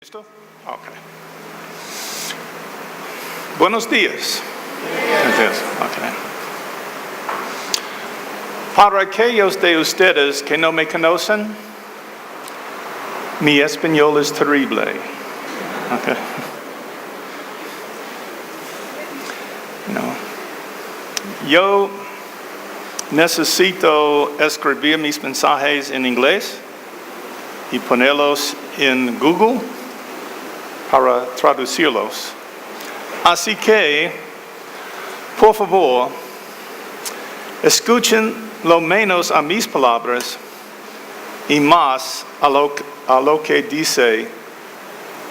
¿Listo? Ok. Buenos días. Okay. Para aquellos de ustedes que no me conocen, mi español es terrible. Okay. No. Yo necesito escribir mis mensajes en inglés y ponerlos en Google para traducirlos. Así que, por favor, escuchen lo menos a mis palabras y más a lo que dice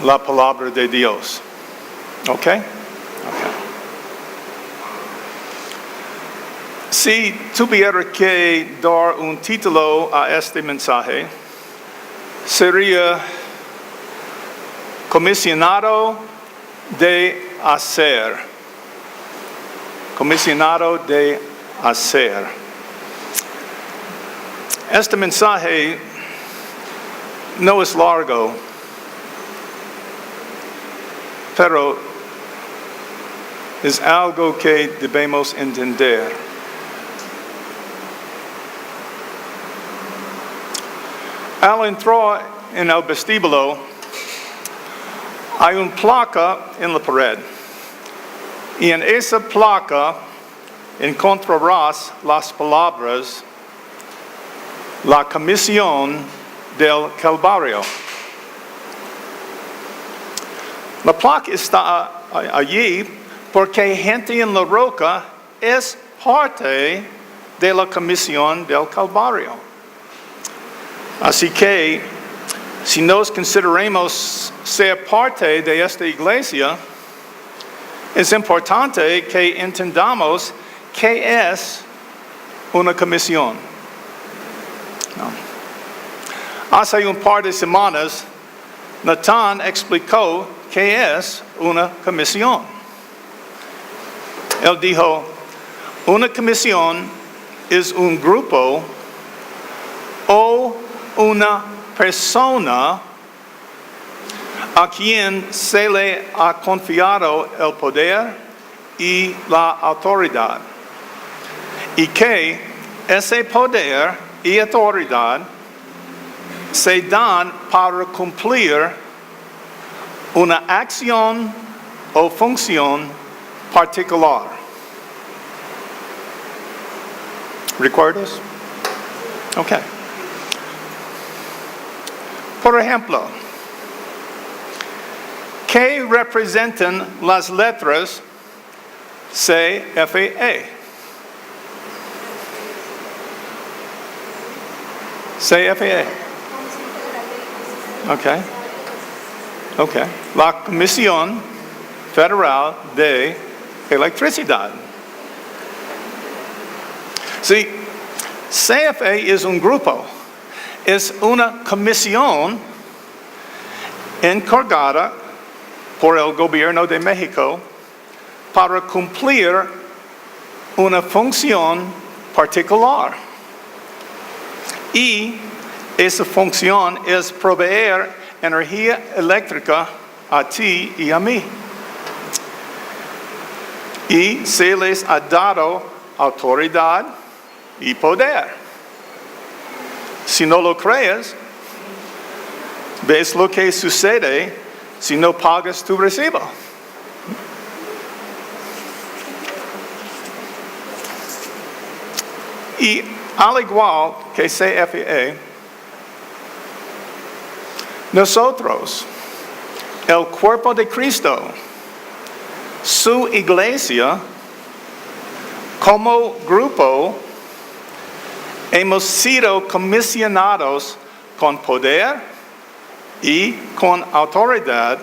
la palabra de Dios. ¿Ok? Si tuviera que dar un título a este mensaje, sería Comisionado de hacer. Comisionado de hacer. Este mensaje no es largo, pero es algo que debemos entender. Al entrar en el vestíbulo, hay una placa en la pared. Y en esa placa encontrarás las palabras la Comisión del Calvario. La placa está allí porque Gente en la Roca es parte de la Comisión del Calvario. Así que, si nos consideramos ser parte de esta iglesia, es importante que entendamos qué es una comisión. Hace un par de semanas, Nathan explicó qué es una comisión. Él dijo, una comisión es un grupo o una persona a quien se le ha confiado el poder y la autoridad, y que ese poder y autoridad se dan para cumplir una acción o función particular. ¿Recuerdas? Okay. Por ejemplo, ¿qué representan las letras C, F, E? C, F, E. Okay. La Comisión Federal de Electricidad. Sí, CFE es un grupo. Es una comisión encargada por el gobierno de México para cumplir una función particular. Y esa función es proveer energía eléctrica a ti y a mí. Y se les ha dado autoridad y poder. Si no lo crees, ves lo que sucede si no pagas tu recibo. Y al igual que CFE, nosotros, el cuerpo de Cristo, su iglesia, como grupo, hemos sido comisionados con poder y con autoridad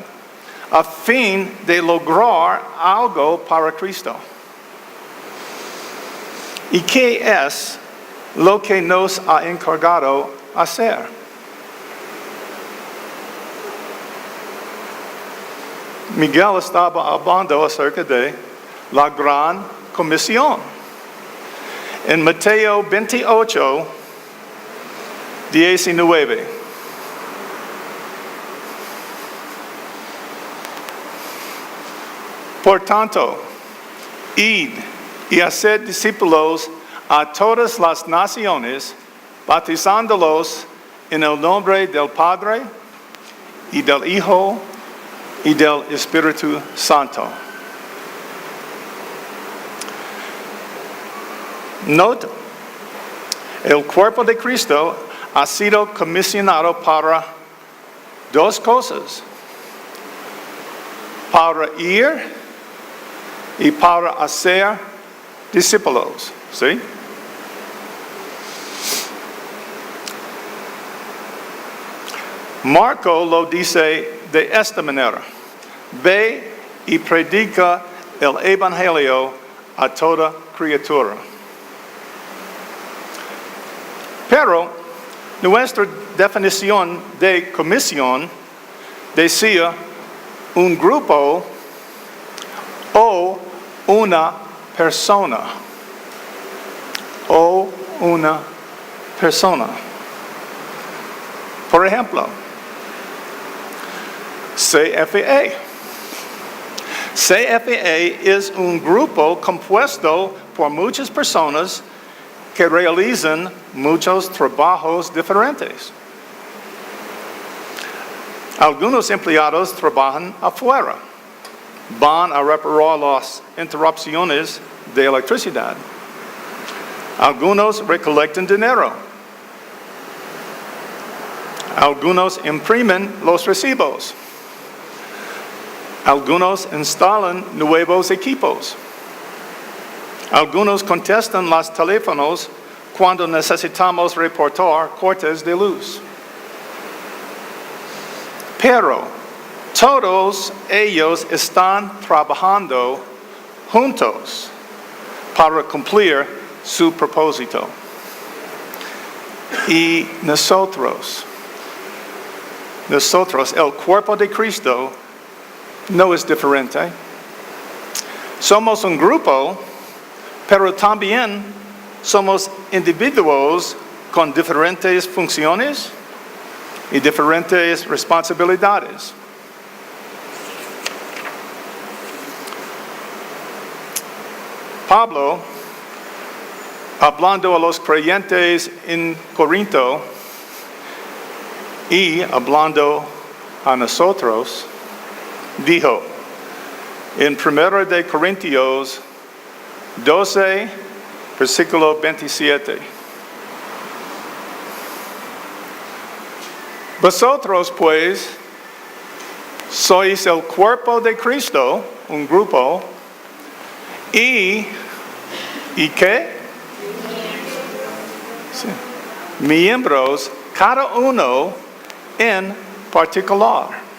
a fin de lograr algo para Cristo. ¿Y qué es lo que nos ha encargado hacer? Miguel estaba hablando acerca de la gran comisión. En Mateo 28, 19. Por tanto, id y haced discípulos a todas las naciones, bautizándolos en el nombre del Padre y del Hijo y del Espíritu Santo. Note, el cuerpo de Cristo ha sido comisionado para dos cosas: para ir y para hacer discípulos. ¿Sí? Marco lo dice de esta manera: ve y predica el Evangelio a toda criatura. Pero nuestra definición de comisión decía un grupo o una persona. O una persona. Por ejemplo, CFA. CFA es un grupo compuesto por muchas personas que realizan muchos trabajos diferentes. Algunos empleados trabajan afuera, van a reparar las interrupciones de electricidad. Algunos recolectan dinero. Algunos imprimen los recibos. Algunos instalan nuevos equipos. Algunos contestan los teléfonos cuando necesitamos reportar cortes de luz. Pero todos ellos están trabajando juntos para cumplir su propósito. Y nosotros, el cuerpo de Cristo, no es diferente. Somos un grupo, pero también somos individuos con diferentes funciones y diferentes responsabilidades. Pablo, hablando a los creyentes en Corinto y hablando a nosotros, dijo en 1 de Corintios 12, versículo 27. Vosotros, pues, sois el cuerpo de Cristo, un grupo, ¿y qué? Sí. Miembros, cada uno en particular.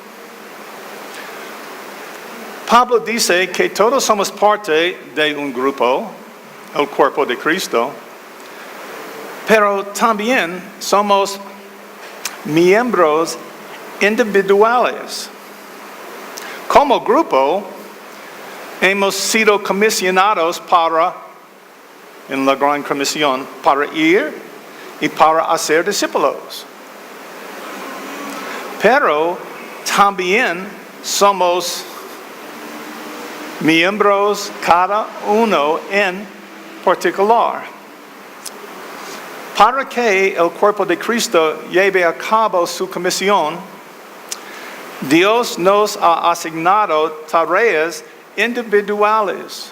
Pablo dice que todos somos parte de un grupo, el cuerpo de Cristo, pero también somos miembros individuales. Como grupo, hemos sido comisionados en la Gran Comisión, para ir y para hacer discípulos. Pero también somos miembros cada uno en particular. Para que el cuerpo de Cristo lleve a cabo su comisión, Dios nos ha asignado tareas individuales,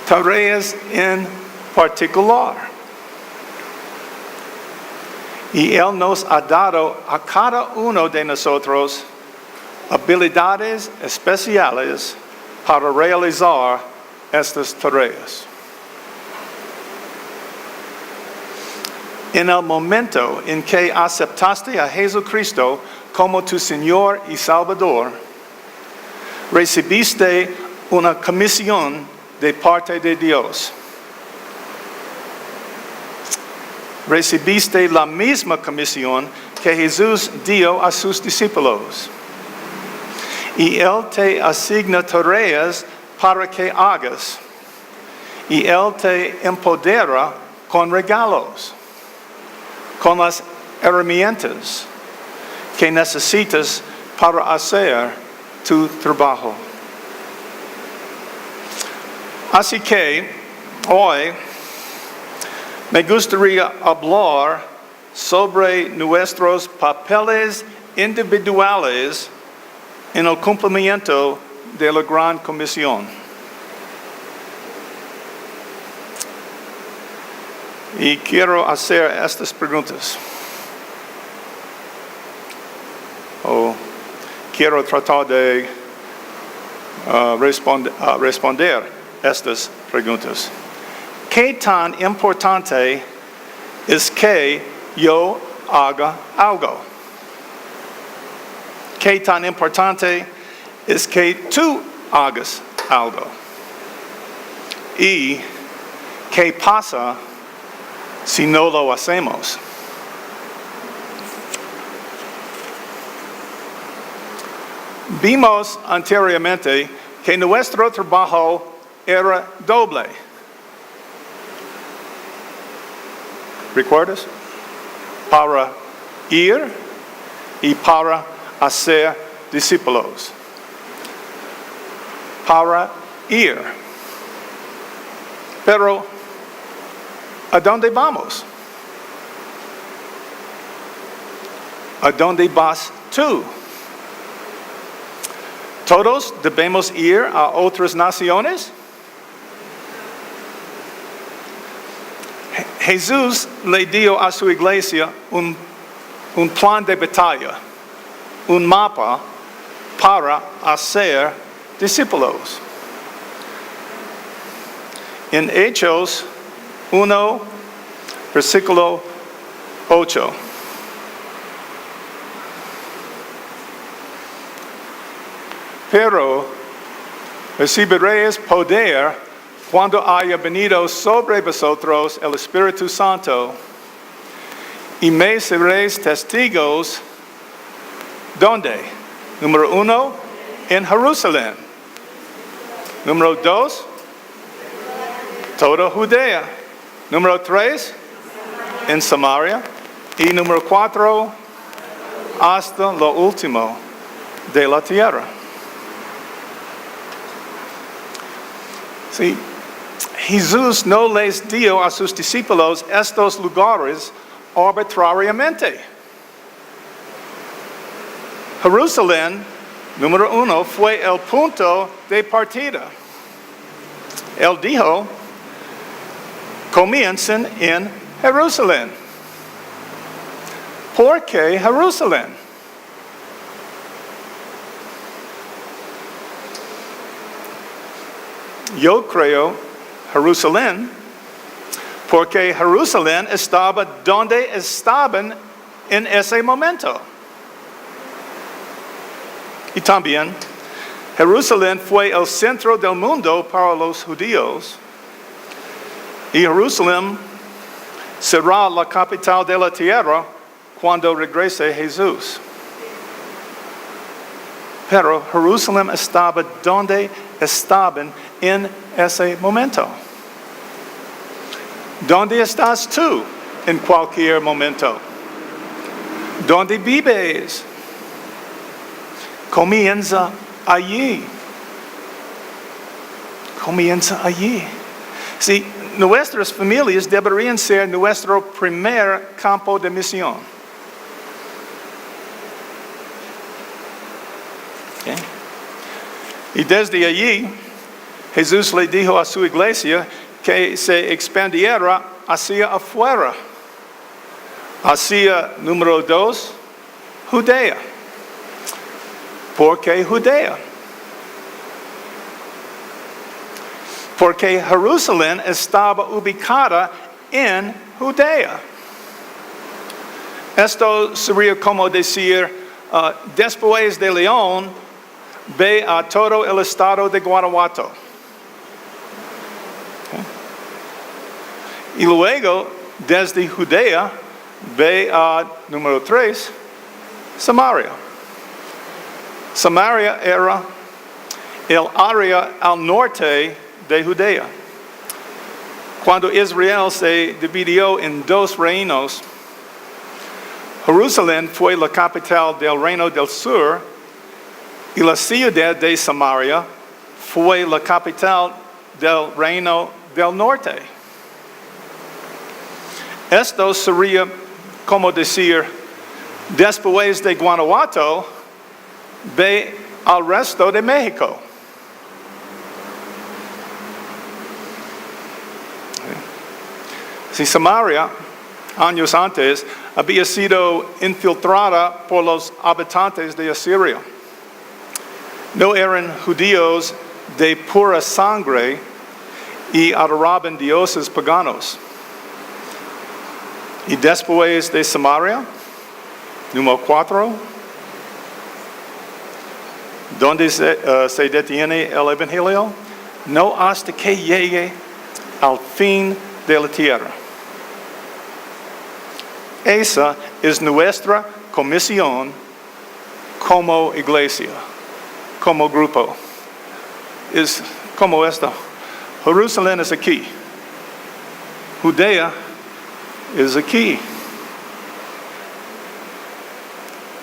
tareas en particular. Y Él nos ha dado a cada uno de nosotros habilidades especiales para realizar estas tareas. En el momento en que aceptaste a Jesucristo como tu Señor y Salvador, recibiste una comisión de parte de Dios. Recibiste la misma comisión que Jesús dio a sus discípulos. Y Él te asigna tareas para que hagas. Y Él te empodera con regalos, con las herramientas que necesitas para hacer tu trabajo. Así que hoy me gustaría hablar sobre nuestros papeles individuales en el cumplimiento de la Gran Comisión. Y quiero hacer estas preguntas. Quiero tratar de responder estas preguntas. ¿Qué tan importante es que yo haga algo? ¿Qué tan importante es que tú hagas algo? ¿Y qué pasa si no lo hacemos? Vimos anteriormente que nuestro trabajo era doble. ¿Recuerdas? Para ir y para hacer discípulos. Para ir. Pero, ¿a dónde vamos? ¿A dónde vas tú? ¿Todos debemos ir a otras naciones? Jesús le dio a su iglesia un plan de batalla, un mapa para hacer discípulos. En Hechos 1, versículo 8. Pero recibiréis poder cuando haya venido sobre vosotros el Espíritu Santo, y me seréis testigos, ¿dónde? Número 1, en Jerusalén. Número 2, toda Judea. Número 3, en Samaria. Y número 4, hasta lo último de la tierra. Sí, Jesús no les dio a sus discípulos estos lugares arbitrariamente. Jerusalén, número 1, fue el punto de partida. Él dijo, comiencen en Jerusalén. ¿Por qué Jerusalén? Yo creo Jerusalén porque Jerusalén estaba donde estaban en ese momento. Y también Jerusalén fue el centro del mundo para los judíos. Y Jerusalén será la capital de la tierra cuando regrese Jesús. Pero Jerusalén estaba donde estaban en ese momento. ¿Dónde estás tú en cualquier momento? ¿Dónde vives? Comienza allí. Comienza allí. Sí, nuestras familias deberían ser nuestro primer campo de misión. Okay. Y desde allí, Jesús le dijo a su iglesia que se expandiera hacia afuera. Hacia, número 2, Judea. ¿Por qué Judea? Porque Jerusalén estaba ubicada en Judea. Esto sería como decir, después de León, ve a todo el estado de Guanajuato. Y luego, desde Judea, ve a, número 3, Samaria. Samaria era el área al norte de Judea. Cuando Israel se dividió en 2 reinos, Jerusalén fue la capital del reino del sur y la ciudad de Samaria fue la capital del reino del norte. Esto sería como decir, después de Guanajuato, ve al resto de México. Si Samaria, años antes, había sido infiltrada por los habitantes de Asiria, no eran judíos de pura sangre y adoraban dioses paganos. Y después de Samaria, número 4, donde se detiene el Evangelio, no hasta que llegue al fin de la tierra. Esa es nuestra comisión como iglesia, como grupo. Es como esto. Jerusalén es aquí. Judea es aquí.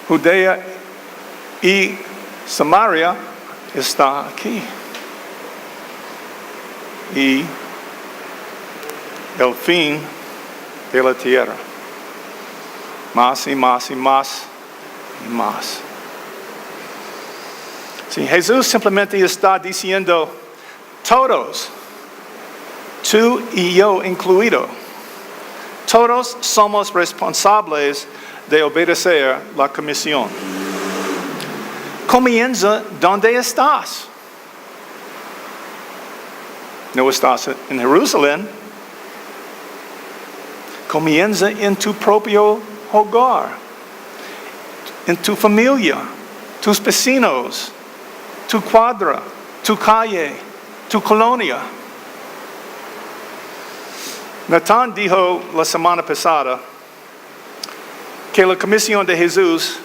Judea y Samaria está aquí. Y el fin de la tierra. Más y más y más y más. Sí, Jesús simplemente está diciendo, todos, tú y yo incluido, todos somos responsables de obedecer la comisión. Comienza donde estás. No estás en Jerusalén. Comienza en tu propio hogar, en tu familia, tus vecinos, tu cuadra, tu calle, tu colonia. Natán dijo la semana pasada que la comisión de Jesús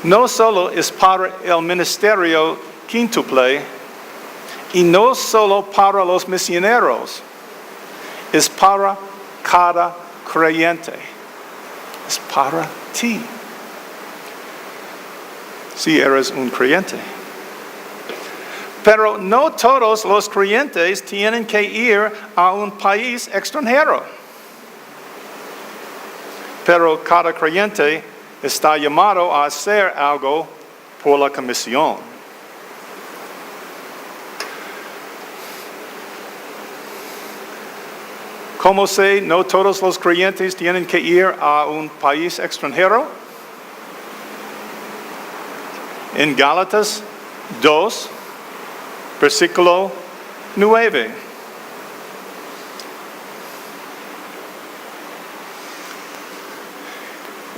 no solo es para el ministerio quíntuple y no solo para los misioneros, es para cada creyente. Es para ti. Si eres un creyente. Pero no todos los creyentes tienen que ir a un país extranjero. Pero cada creyente está llamado a hacer algo por la comisión. ¿Cómo sé no todos los creyentes tienen que ir a un país extranjero? En Gálatas 2, versículo 9.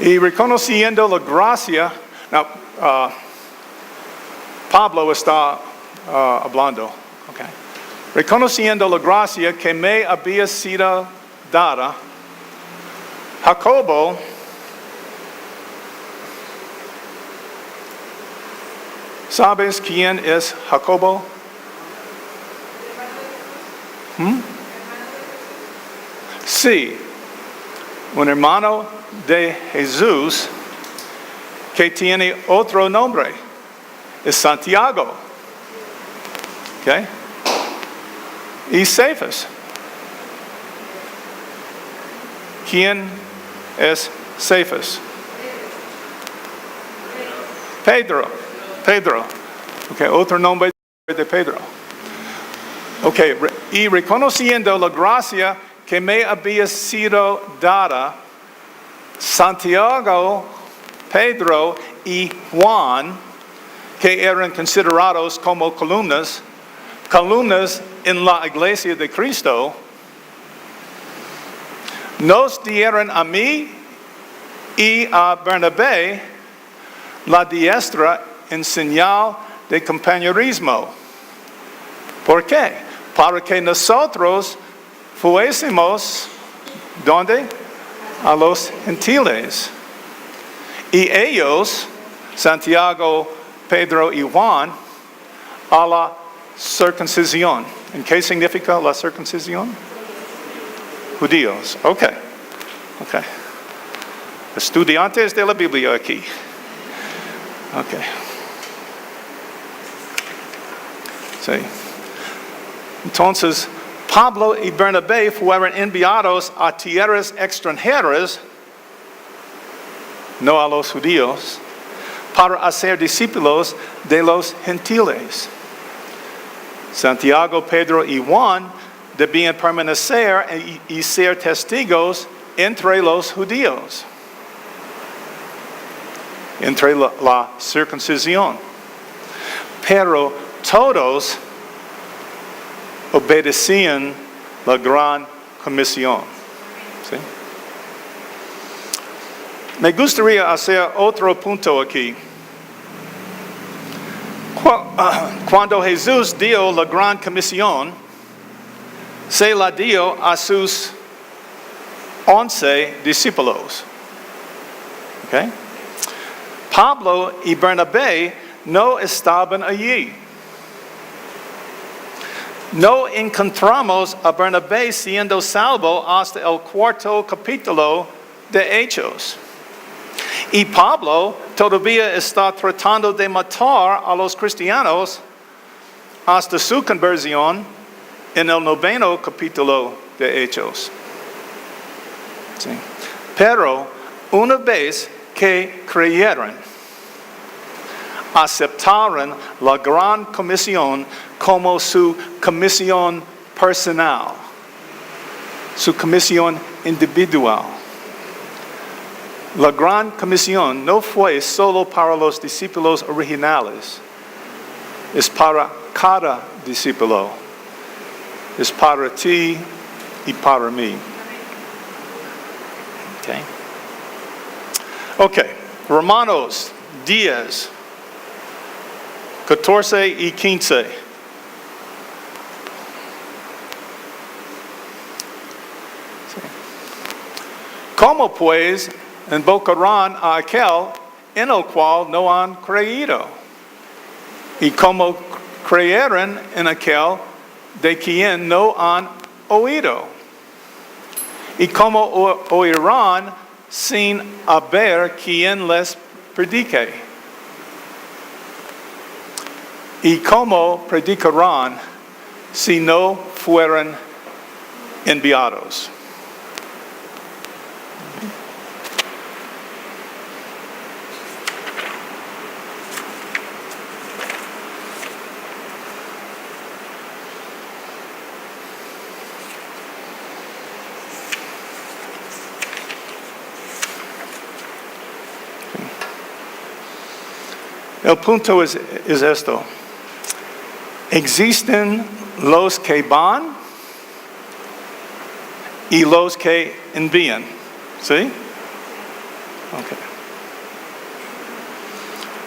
Y reconociendo la gracia, Pablo está hablando, okay. Reconociendo la gracia que me había sido dada, Jacobo ¿sabes quién es Jacobo? Sí, un hermano de Jesús que tiene otro nombre, es Santiago. Okay. Y Cefas. ¿Quién es Cefas? Pedro. Okay, otro nombre de Pedro. Okay, y reconociendo la gracia que me había sido dada, Santiago, Pedro y Juan, que eran considerados como columnas en la iglesia de Cristo, nos dieron a mí y a Bernabé la diestra en señal de compañerismo. ¿Por qué? Para que nosotros fuésemos, ¿dónde? A los gentiles. Y ellos, Santiago, Pedro y Juan, a la circuncisión. ¿En qué significa la circuncisión? Judíos. Ok. Estudiantes de la Biblia aquí. Ok. Sí. Entonces, Pablo y Bernabé fueron enviados a tierras extranjeras, no a los judíos, para hacer discípulos de los gentiles. Santiago, Pedro y Juan debían permanecer y ser testigos entre los judíos, entre la circuncisión. Pero todos obedecían la gran comisión. ¿Sí? Me gustaría hacer otro punto aquí. Cuando Jesús dio la gran comisión, se la dio a sus 11 discípulos. Okay? Pablo y Bernabé no estaban allí. No encontramos a Bernabé siendo salvo hasta el 4º capítulo de Hechos. Y Pablo todavía está tratando de matar a los cristianos hasta su conversión en el 9º capítulo de Hechos. Sí. Pero una vez que creyeron, aceptaron la gran comisión como su comisión personal, su comisión individual. La gran comisión no fue solo para los discípulos originales, es para cada discípulo, es para ti y para mí. Okay, Romanos 10, 14 y 15. ¿Cómo pues invocarán a aquel en el cual no han creído? ¿Y cómo creyeron en aquel de quien no han oído? ¿Y cómo oirán sin haber quien les predique? ¿Y cómo predicarán si no fueran enviados? El punto es esto. Existen los que van y los que envían. ¿Sí? Okay.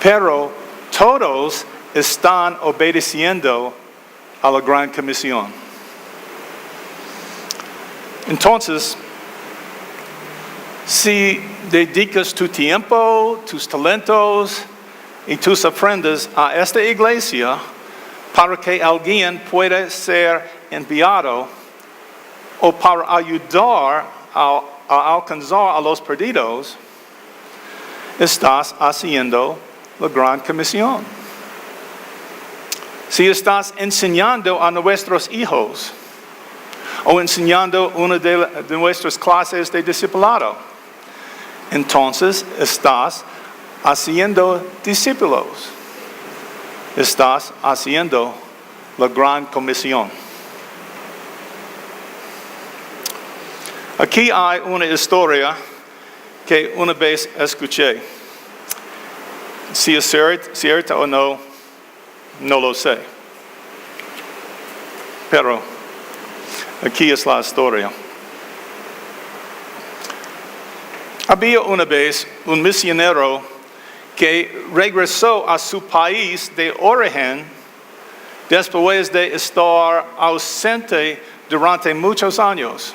Pero todos están obedeciendo a la gran comisión. Entonces, si dedicas tu tiempo, tus talentos y tus ofrendas a esta iglesia para que alguien pueda ser enviado o para ayudar a alcanzar a los perdidos, estás haciendo la gran comisión. Si estás enseñando a nuestros hijos o enseñando una de nuestras clases de discipulado, entonces estás haciendo discípulos. Estás haciendo la gran comisión. Aquí hay una historia que una vez escuché. Si es cierta o no, no lo sé. Pero aquí es la historia. Había una vez un misionero que regresó a su país de origen después de estar ausente durante muchos años.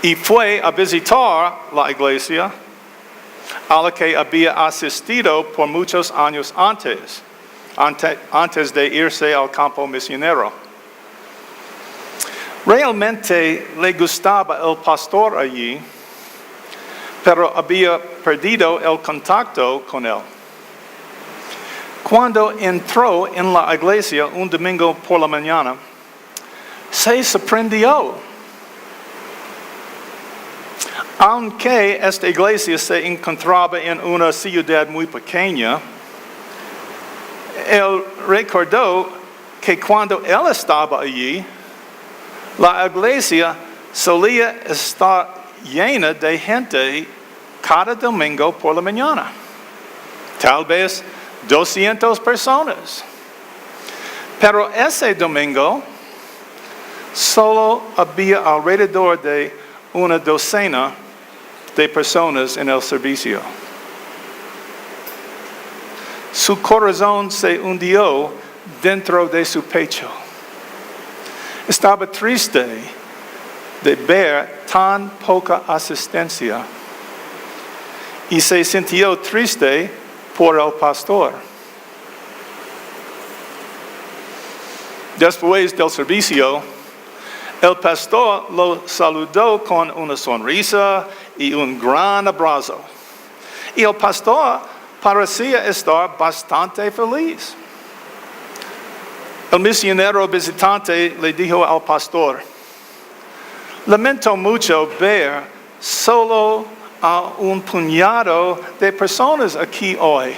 Y fue a visitar la iglesia a la que había asistido por muchos años antes de irse al campo misionero. Realmente le gustaba el pastor allí, pero había perdido el contacto con él. Cuando entró en la iglesia un domingo por la mañana, se sorprendió. Aunque esta iglesia se encontraba en una ciudad muy pequeña, él recordó que cuando él estaba allí, la iglesia solía estar llena de gente cada domingo por la mañana. Tal vez 200 personas. Pero ese domingo solo había alrededor de una docena de personas en el servicio. Su corazón se hundió dentro de su pecho. Estaba triste de ver tan poca asistencia y se sintió triste por el pastor. Después del servicio, el pastor lo saludó con una sonrisa y un gran abrazo. Y el pastor parecía estar bastante feliz. El misionero visitante le dijo al pastor: lamento mucho ver solo a un puñado de personas aquí hoy.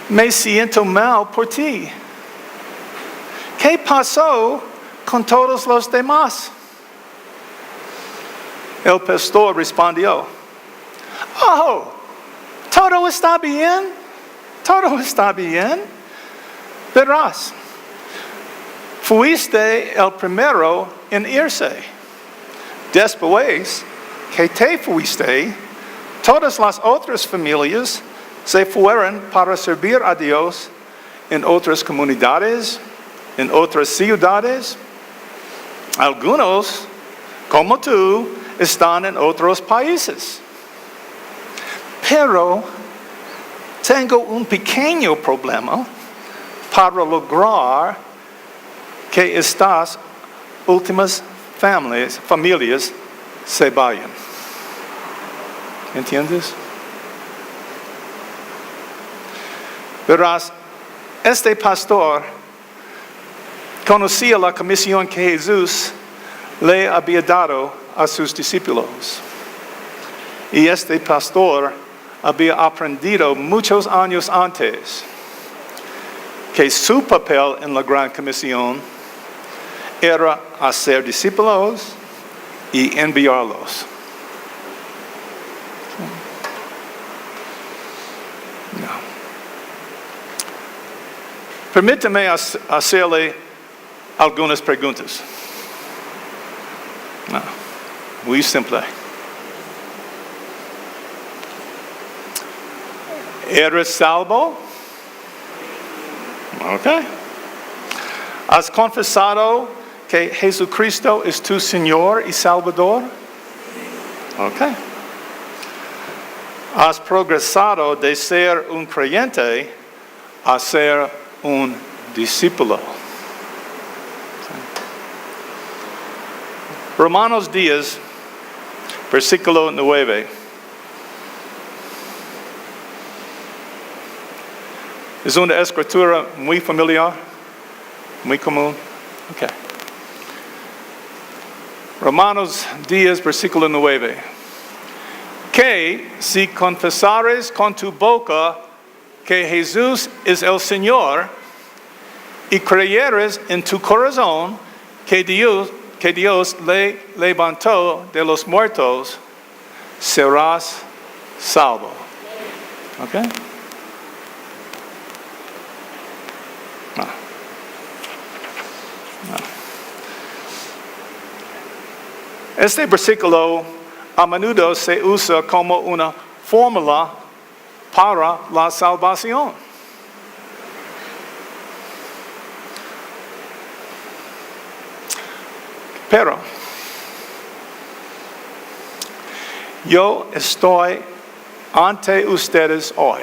Me siento mal por ti. ¿Qué pasó con todos los demás? El pastor respondió: oh, todo está bien, todo está bien. Verás, fuiste el primero en irse. Después que te fuiste, todas las otras familias se fueron para servir a Dios en otras comunidades, en otras ciudades. Algunos, como tú, están en otros países. Pero tengo un pequeño problema para lograr que estas últimas familias se vayan. ¿Entiendes? Verás, este pastor conocía la comisión que Jesús le había dado a sus discípulos. Y este pastor había aprendido muchos años antes que su papel en la gran comisión era hacer discípulos y enviarlos. No. Permítame hacerle algunas preguntas. No. Muy simple. ¿Eres salvo? Okay. ¿Has confesado que Jesucristo es tu Señor y Salvador? Okay. ¿Has progresado de ser un creyente a ser un discípulo? Romanos 10, versículo 9. Es una escritura muy familiar, muy común. Okay. Romanos 10, versículo 9. Que si confesares con tu boca que Jesús es el Señor y creyeres en tu corazón que Dios le levantó de los muertos, serás salvo. Okay? Este versículo a menudo se usa como una fórmula para la salvación. Pero yo estoy ante ustedes hoy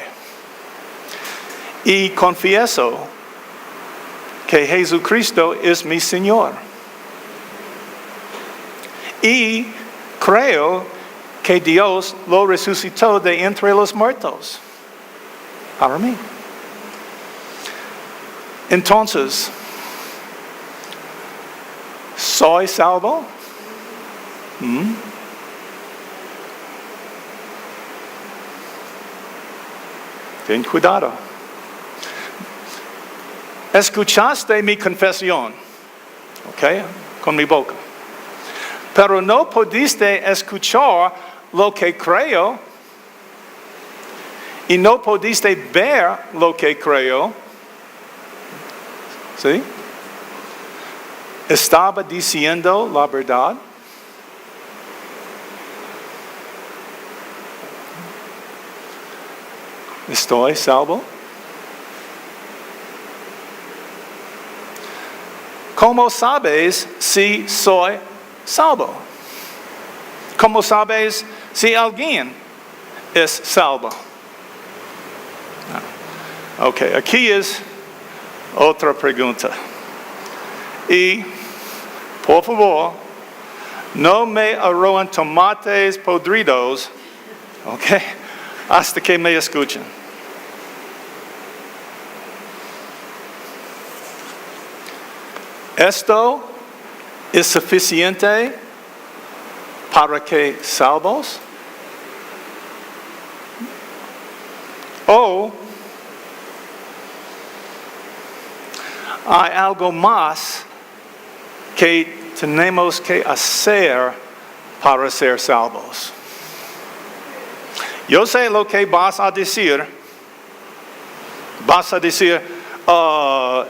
y confieso que Jesucristo es mi Señor. Y creo que Dios lo resucitó de entre los muertos para mí. ¿Soy salvo? Ten cuidado. Escuchaste mi confesión, ¿ok? Con mi boca. Pero no pudiste escuchar lo que creo y no pudiste ver lo que creo. ¿Sí? Estaba diciendo la verdad. ¿Estoy salvo? ¿Cómo sabes si soy salvo? ¿Cómo sabes si alguien es salvo? Ok, aquí es otra pregunta. Y, por favor, no me arrojen tomates podridos, ok, hasta que me escuchen. ¿Esto es suficiente para que salvos? ¿O hay algo más que tenemos que hacer para ser salvos? Yo sé lo que vas a decir. Vas a decir,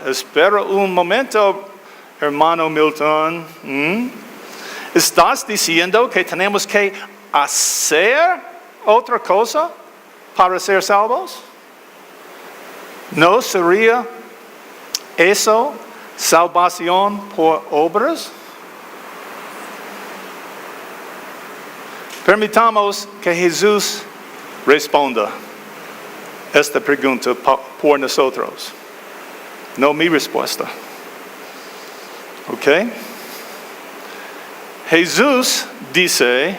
espera un momento, hermano Milton. ¿Estás diciendo que tenemos que hacer otra cosa para ser salvos? ¿No sería eso salvación por obras? Permitamos que Jesús responda esta pregunta por nosotros. No mi respuesta. ¿Ok? Jesús dice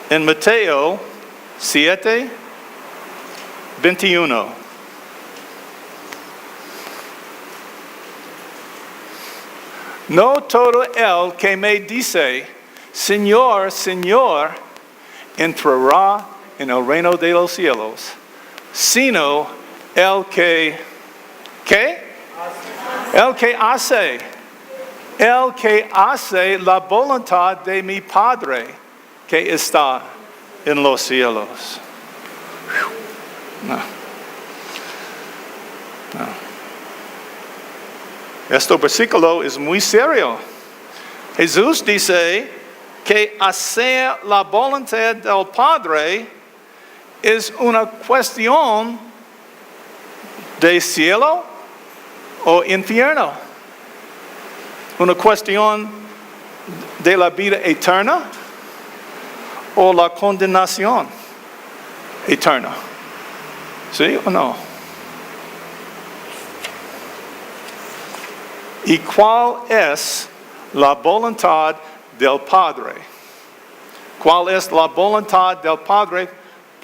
en Mateo 7, 21. No todo el que me dice, Señor, Señor, entrará en el reino de los cielos, sino el que, ¿qué? El que hace la voluntad de mi Padre que está en los cielos. No. Este versículo es muy serio. Jesús dice que hacer la voluntad del Padre es una cuestión de cielo o infierno. Una cuestión de la vida eterna o la condenación eterna. ¿Sí o no? ¿Y cuál es la voluntad del Padre? ¿Cuál es la voluntad del Padre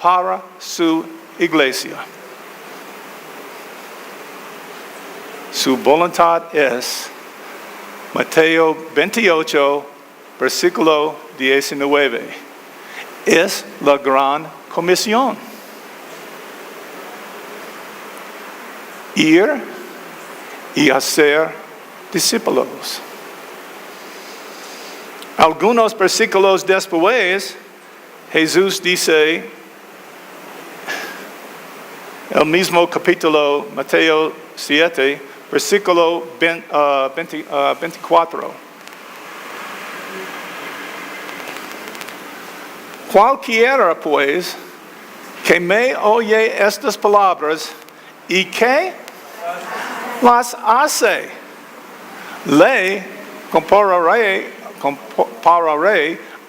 para su iglesia? Su voluntad es Mateo 28, versículo 19. Es la gran comisión. Ir y hacer discípulos. Algunos versículos después, Jesús dice, el mismo capítulo, Mateo 7, versículo 24. Cualquiera, pues, que me oye estas palabras y que las hace, le compararé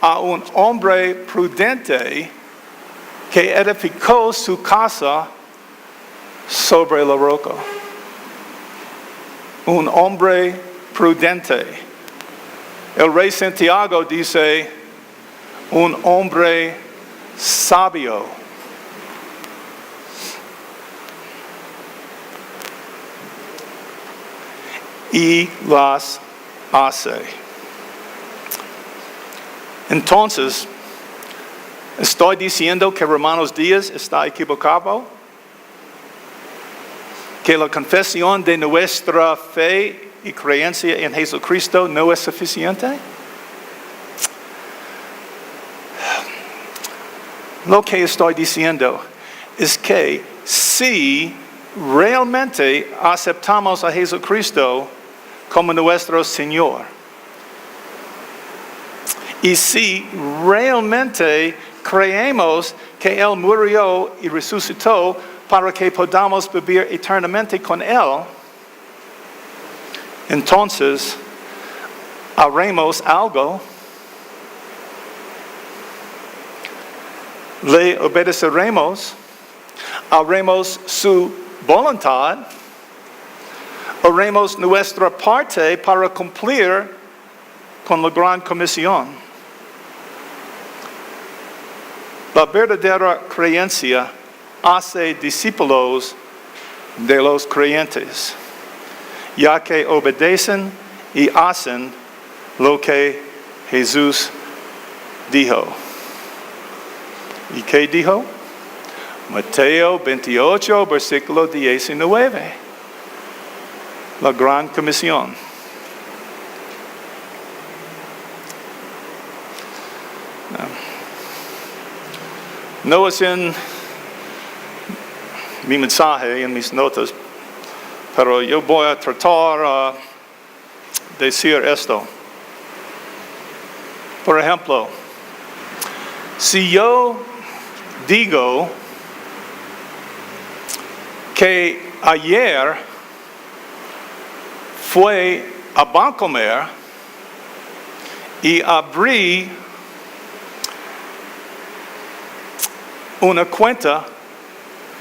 a un hombre prudente que edificó su casa sobre la roca. Un hombre prudente. El rey Santiago dice, un hombre sabio. Y las hace. Entonces, ¿estoy diciendo que Romanos 10 está equivocado? ¿Que la confesión de nuestra fe y creencia en Jesucristo no es suficiente? Lo que estoy diciendo es que si realmente aceptamos a Jesucristo como nuestro Señor, y si realmente creemos que Él murió y resucitó para que podamos vivir eternamente con Él, entonces haremos algo, le obedeceremos, haremos su voluntad, haremos nuestra parte para cumplir con la gran comisión. La verdadera creencia hace discípulos de los creyentes, ya que obedecen y hacen lo que Jesús dijo. ¿Y qué dijo? Mateo 28, versículo 19. La gran comisión. No es en mi mensaje, en mis notas, pero yo voy a tratar de decir esto. Por ejemplo, si yo digo que ayer fui a Bancomer y abrí una cuenta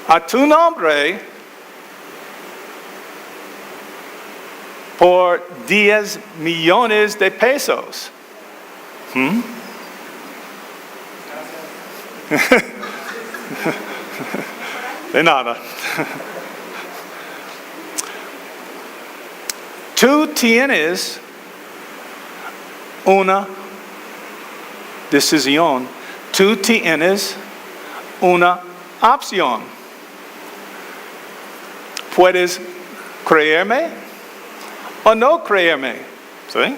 a tu nombre por 10 millones de pesos. De nada. Tú tienes una decisión. Tú tienes una opción. Puedes creerme o no creerme. ¿Sí?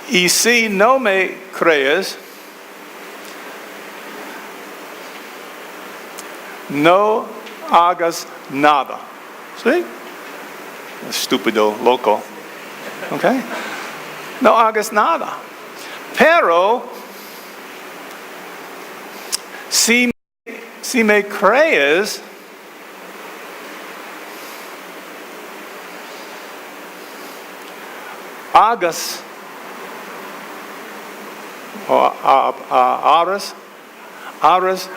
Sí. Y si no me crees, no hagas nada. ¿Sí? Estúpido, loco. ¿Ok? No hagas nada. Pero si me crees, hagas o harás algo.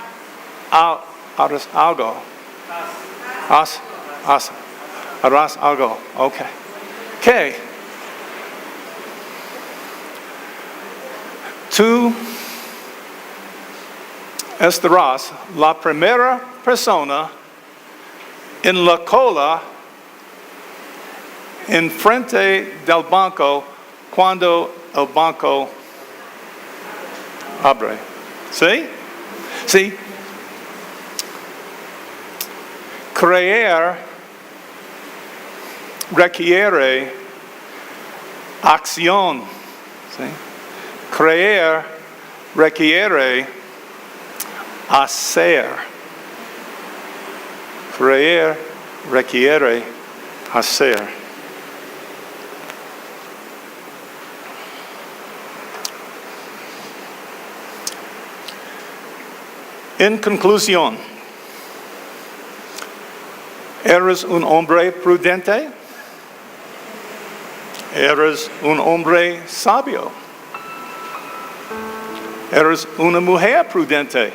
Harás algo. Okay. ¿Qué? Tú estarás la primera persona en la cola en frente del banco cuando el banco abre. ¿Sí? Sí. Creer requiere acción. ¿Sí? Creer requiere hacer. Creer requiere hacer. En conclusión, ¿eres un hombre prudente? ¿Eres un hombre sabio? ¿Eres una mujer prudente?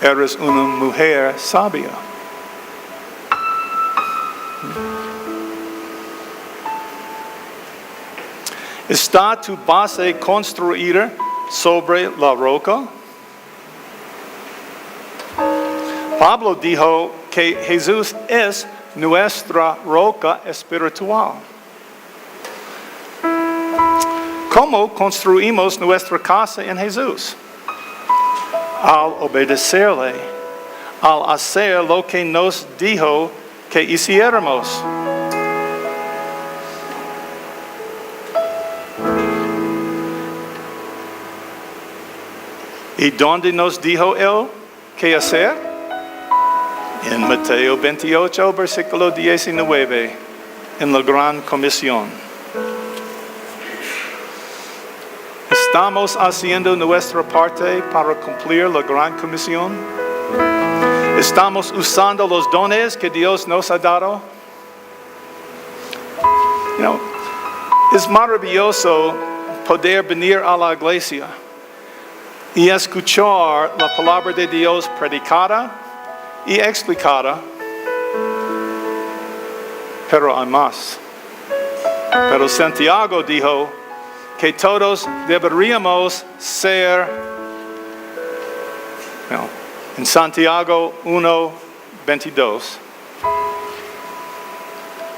¿Eres una mujer sabia? ¿Está tu base construida sobre la roca? Pablo dijo que Jesús es nuestra roca espiritual. ¿Cómo construimos nuestra casa en Jesús? Al obedecerle, al hacer lo que nos dijo que hiciéramos. ¿Y dónde nos dijo Él qué hacer? En Mateo 28, versículo 19, en la Gran Comisión. ¿Estamos haciendo nuestra parte para cumplir la Gran Comisión? ¿Estamos usando los dones que Dios nos ha dado? Es maravilloso poder venir a la iglesia y escuchar la palabra de Dios predicada y explicada, pero hay más. Pero Santiago dijo que todos deberíamos ser, en Santiago 1:22,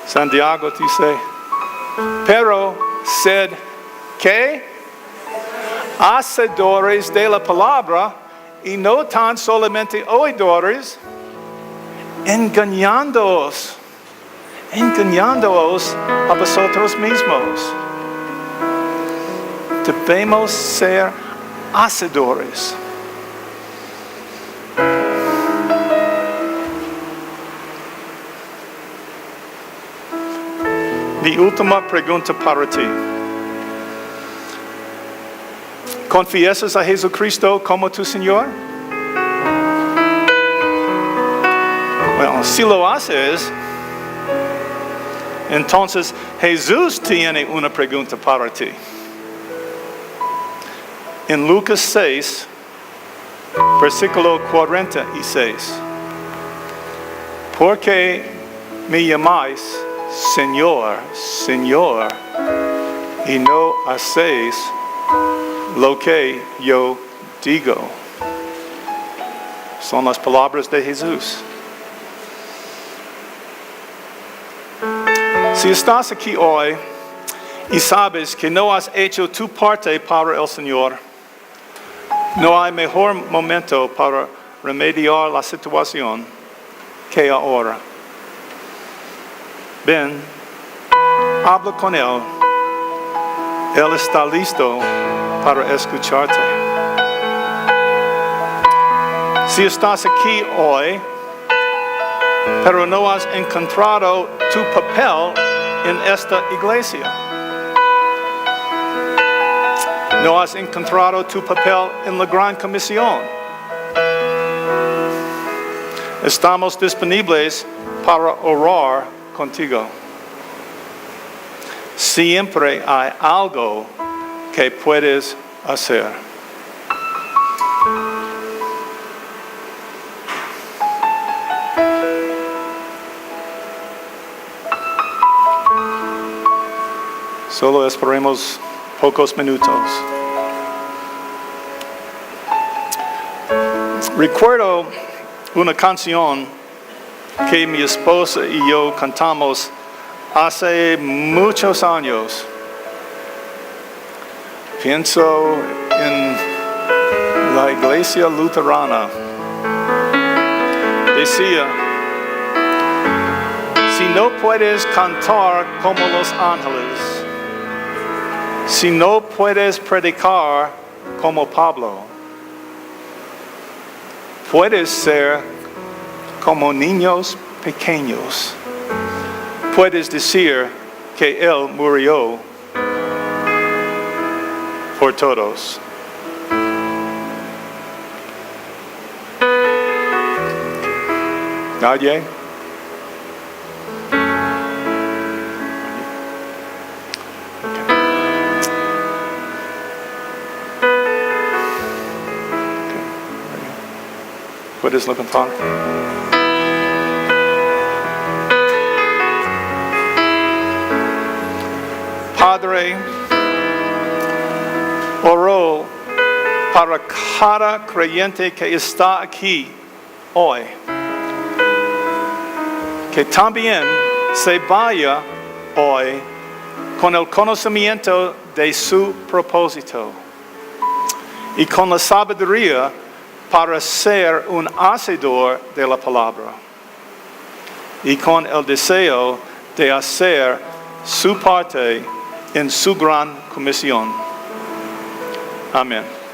Santiago dice, pero sed, ¿qué? Hacedores de la palabra y no tan solamente oidores, engañándoos a vosotros mismos. Debemos ser hacedores. Mi última pregunta para ti. ¿Confiesas a Jesucristo como tu Señor? Bueno, si lo haces, entonces Jesús tiene una pregunta para ti. En Lucas 6, versículo 46. ¿Por qué me llamáis Señor, Señor, y no hacéis lo que yo digo? Son las palabras de Jesús. Si estás aquí hoy y sabes que no has hecho tu parte para el Señor, no hay mejor momento para remediar la situación que ahora. Ven, habla con Él. Él está listo para escucharte. Si estás aquí hoy, pero no has encontrado tu papel en esta iglesia, no has encontrado tu papel en la Gran Comisión, estamos disponibles para orar contigo. Siempre hay algo que puedes hacer. Solo esperemos pocos minutos. Recuerdo una canción que mi esposa y yo cantamos hace muchos años. Pienso en la iglesia luterana. Decía, si no puedes cantar como los ángeles, si no puedes predicar como Pablo, puedes ser como niños pequeños. Puedes decir que Él murió por todos. ¿Nadie? Puedes levantar. Padre, oró para cada creyente que está aquí hoy, que también se vaya hoy con el conocimiento de su propósito y con la sabiduría para ser un hacedor de la palabra y con el deseo de hacer su parte en su gran comisión. Amén.